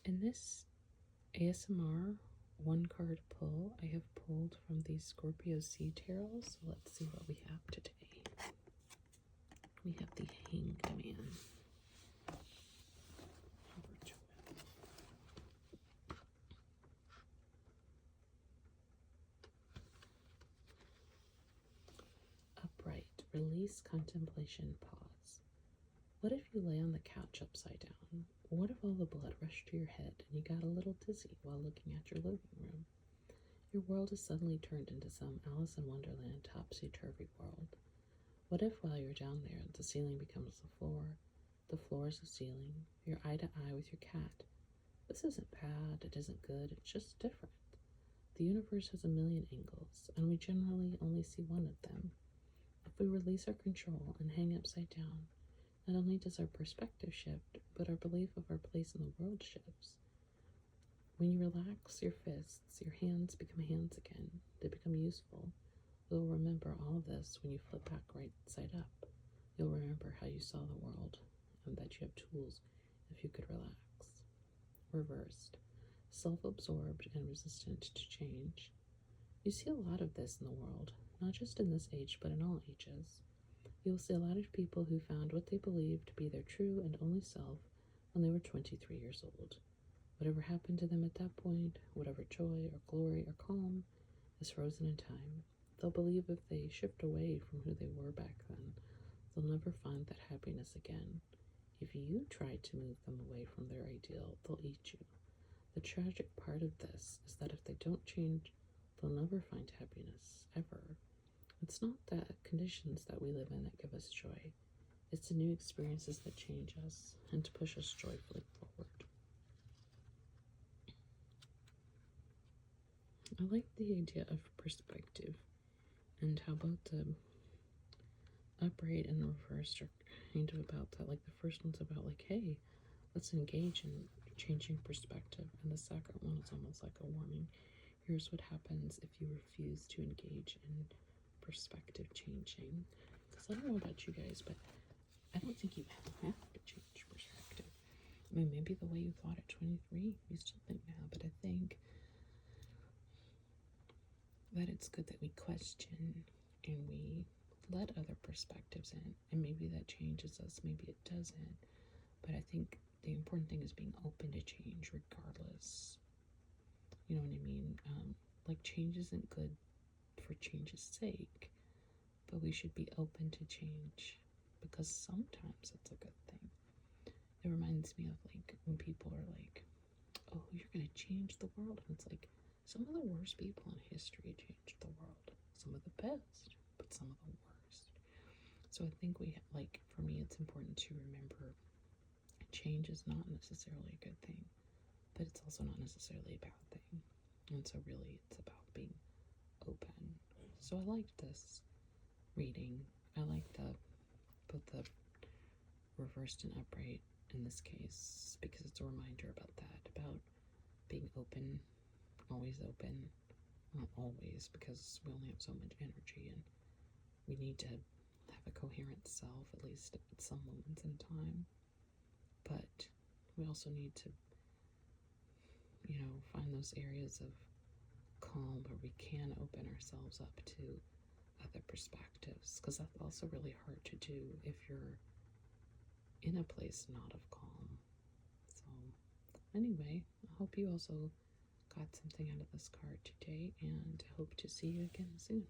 In this ASMR one card pull, I have pulled from the Scorpio Sea Tarot, so let's see what we have today. We have the Hanged Man. Upright, release, contemplation, pause. What if you lay on the couch upside down? What if all the blood rushed to your head and you got a little dizzy while looking at your living room? Your world is suddenly turned into some Alice in Wonderland topsy-turvy world. What if while you're down there, the ceiling becomes the floor is the ceiling, you're eye to eye with your cat? This isn't bad, it isn't good, it's just different. The universe has a million angles, and we generally only see one of them. If we release our control and hang upside down, not only does our perspective shift, but our belief of our place in the world shifts. When you relax your fists, your hands become hands again. They become useful. You'll remember all of this when you flip back right side up. You'll remember how you saw the world and that you have tools if you could relax. Reversed, self-absorbed and resistant to change. You see a lot of this in the world, not just in this age, but in all ages. You will see a lot of people who found what they believed to be their true and only self when they were 23 years old. Whatever happened to them at that point, whatever joy or glory or calm, is frozen in time. They'll believe if they shift away from who they were back then, they'll never find that happiness again. If you try to move them away from their ideal, they'll eat you. The tragic part of this is that if they don't change, they'll never find happiness, ever. It's not the conditions that we live in that give us joy. It's the new experiences that change us and to push us joyfully forward. I like the idea of perspective and how both the upright and the reversed are kind of about that. Like the first one's about like, hey, let's engage in changing perspective. And the second one is almost like a warning. Here's what happens if you refuse to engage in perspective changing. Because I don't know about you guys, but I don't think you have to change perspective. I mean, maybe the way you thought at 23, you still think now, but I think that it's good that we question and we let other perspectives in, and maybe that changes us, maybe it doesn't. But I think the important thing is being open to change regardless. You know what I mean? Like change isn't good for change's sake, but we should be open to change because sometimes it's a good thing. It reminds me of like when people are like, oh, you're gonna change the world, and it's like some of the worst people in history changed the world. Some of the best, but some of the worst. So I think like, for me, it's important to remember change is not necessarily a good thing, but it's also not necessarily a bad thing. And so really it's about being open. So I liked this reading. I like both the reversed and upright in this case, because it's a reminder about that, about being open, always open. Not always, because we only have so much energy and we need to have a coherent self, at least at some moments in time. But we also need to, find those areas of calm where we can open ourselves up to other perspectives, because that's also really hard to do if you're in a place not of calm. So anyway, I hope you also got something out of this card today, and I hope to see you again soon.